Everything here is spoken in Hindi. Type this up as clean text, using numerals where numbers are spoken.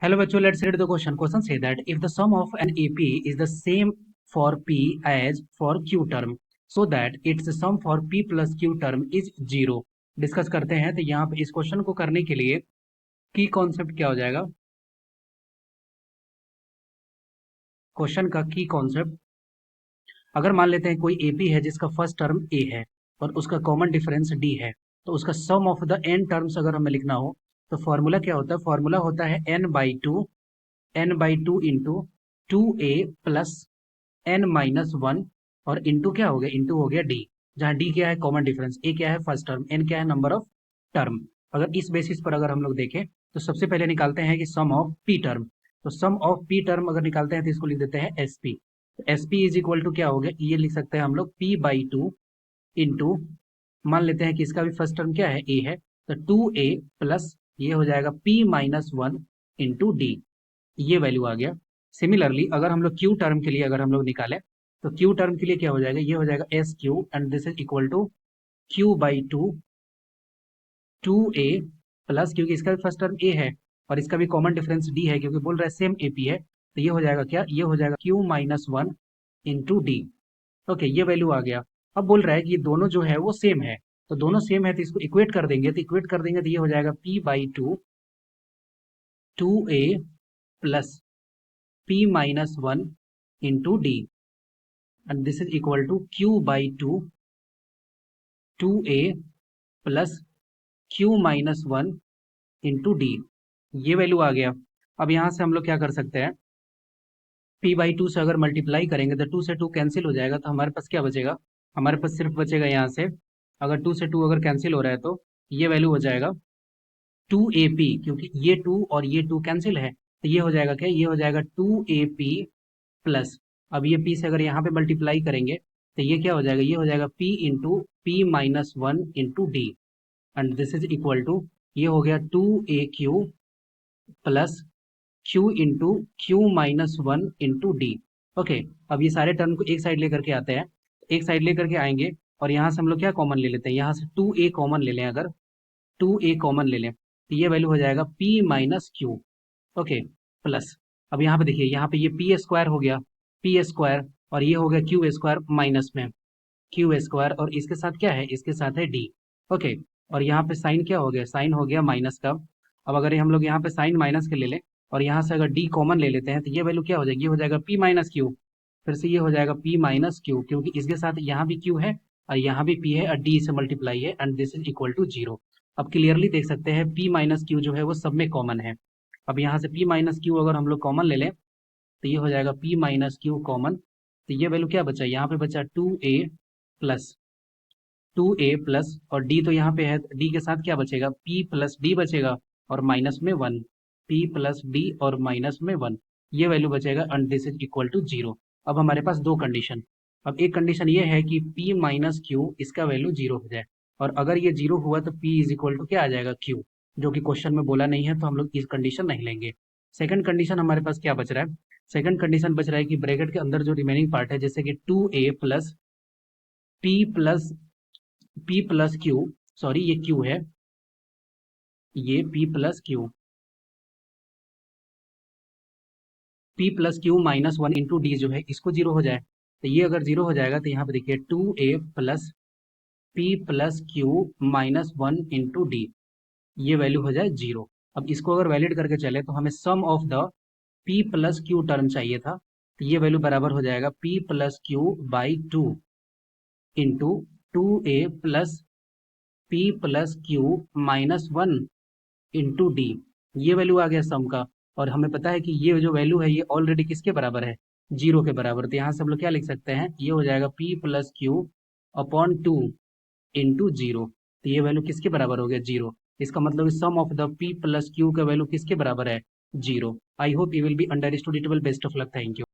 Hello bachcho, let's read the question. Question say that if the sum of an AP is the same for P as for Q term, so that its sum for P plus Q term is 0. Discuss करते हैं। तो यहाँ पे इस क्वेश्चन को करने के लिए की कॉन्सेप्ट क्या हो जाएगा? क्वेश्चन का की कॉन्सेप्ट, अगर मान लेते हैं कोई AP है जिसका फर्स्ट टर्म A है और उसका कॉमन डिफरेंस D है, तो उसका सम ऑफ द n टर्म्स अगर हमें लिखना हो तो फॉर्मूला क्या होता है? फॉर्मूला होता है n/2 into 2a plus n-1 और इंटू क्या हो गया? इंटू हो गया डी, जहां डी क्या है? Common difference. ए क्या है? First term. एन क्या है? Number of term. अगर इस बेसिस पर अगर हम लोग देखें तो सबसे पहले निकालते हैं कि सम ऑफ पी टर्म। तो सम ऑफ पी टर्म अगर निकालते हैं तो इसको लिख देते हैं S P. S P is equal to क्या हो गया? ये लिख सकते हैं हम लोग p/2 इंटू, मान लेते हैं कि इसका भी फर्स्ट टर्म क्या है? ए है, तो 2a प्लस ये हो जाएगा p-1 इंटू डी। ये वैल्यू आ गया। सिमिलरली अगर हम लोग क्यू टर्म के लिए अगर हम लोग निकालें तो क्यू टर्म के लिए क्या हो जाएगा? ये हो जाएगा S Q and this is equal to q/2 2a plus, क्योंकि इसका भी फर्स्ट टर्म a है और इसका भी कॉमन डिफरेंस d है क्योंकि बोल रहा है सेम AP है, तो ये हो जाएगा क्या? ये हो जाएगा q-1 इंटू डी। ओके, ये वैल्यू आ गया। अब बोल रहा है कि ये दोनों जो है वो सेम है, तो दोनों सेम है तो इसको इक्वेट कर देंगे। तो इक्वेट कर देंगे तो ये हो जाएगा p/2 2a plus p-1 into D and this is equal to q/2 2a plus q-1 into D. ये वैल्यू आ गया। अब यहाँ से हम लोग क्या कर सकते हैं? p/2 से अगर मल्टीप्लाई करेंगे तो 2 से 2 कैंसिल हो जाएगा, तो हमारे पास क्या बचेगा? हमारे पास सिर्फ बचेगा यहाँ से, अगर 2 से 2 अगर कैंसिल हो रहा है तो ये वैल्यू हो जाएगा 2AP, क्योंकि ये 2 और ये 2 कैंसिल है, तो ये हो जाएगा क्या? ये हो जाएगा 2AP प्लस, अब ये p से अगर यहाँ पे मल्टीप्लाई करेंगे तो ये क्या हो जाएगा? ये हो जाएगा p into p-1 into D and this is equal to, ये हो गया 2AQ plus q into q-1 into D. Okay, अब ये सारे टर्म को एक साइड लेकर के आते हैं, एक साइड लेकर के आएंगे और यहाँ से हम लोग क्या कॉमन ले लेते हैं? यहाँ से 2a कॉमन ले लें। अगर 2a कॉमन ले लें तो ये वैल्यू हो जाएगा p-q। ओके, प्लस, अब यहाँ पे देखिए, यहाँ पे ये पी स्क्वायर हो गया, पी स्क्वायर, और ये हो गया क्यू स्क्वायर माइनस में क्यू स्क्वायर, और इसके साथ क्या है? इसके साथ है डी। ओके, और यहाँ पे साइन क्या हो गया? साइन हो गया माइनस का। अब अगर हम लोग यहाँ पे साइन माइनस के ले लें और यहाँ से अगर डी कॉमन ले लेते हैं तो ये वैल्यू क्या हो जाएगी? ये हो जाएगा p-q। फिर से ये हो जाएगा p-q, क्योंकि इसके साथ यहाँ भी q है और यहाँ भी p है और d से मल्टीप्लाई है and this is equal to 0। अब क्लियरली देख सकते हैं p-q जो है वो सब में कॉमन है। अब यहाँ से p-q अगर हम लोग कॉमन ले लें तो ये हो जाएगा p-q कॉमन, तो ये वैल्यू क्या बचा? यहाँ पे बचा 2a प्लस और d तो यहाँ पे है, d के साथ क्या बचेगा? p प्लस d बचेगा और माइनस में 1, p प्लस d और माइनस में 1, ये वैल्यू बचेगा and this is equal to 0। अब हमारे पास दो कंडीशन। अब एक कंडीशन ये है कि p-q इसका वैल्यू 0 हो जाए, और अगर ये 0 हुआ तो p इज इक्वल टू क्या आ जाएगा? q, जो कि क्वेश्चन में बोला नहीं है तो हम लोग इस कंडीशन नहीं लेंगे। सेकंड कंडीशन हमारे पास क्या बच रहा है? सेकंड कंडीशन बच रहा है कि ब्रैकेट के अंदर जो रिमेनिंग पार्ट है, जैसे कि 2a plus p plus Q, sorry ये q है, ये p plus Q -1 into D जो है इसको 0 हो जाए। तो ये अगर 0 हो जाएगा तो यहाँ पे देखिए 2a plus p plus Q -1 into D, ये वैल्यू हो जाए 0। अब इसको अगर वैलिड करके चले तो हमें sum of the p plus Q term चाहिए था, तो ये वैल्यू बराबर हो जाएगा p plus Q by 2 into 2a plus p plus Q -1 into D. ये वैल्यू आ गया सम का, और हमें पता है कि ये जो वैल्यू है ये ऑलरेडी किसके बराबर है? 0 के बराबर। तो यहाँ से हम लोग क्या लिख सकते हैं? ये हो जाएगा p plus Q upon 2 into 0। तो ये वैल्यू किसके बराबर हो गया? 0। इसका मतलब sum of the p plus Q का वैल्यू किसके बराबर है? 0। I hope you will be understood. It will best of luck. Thank you.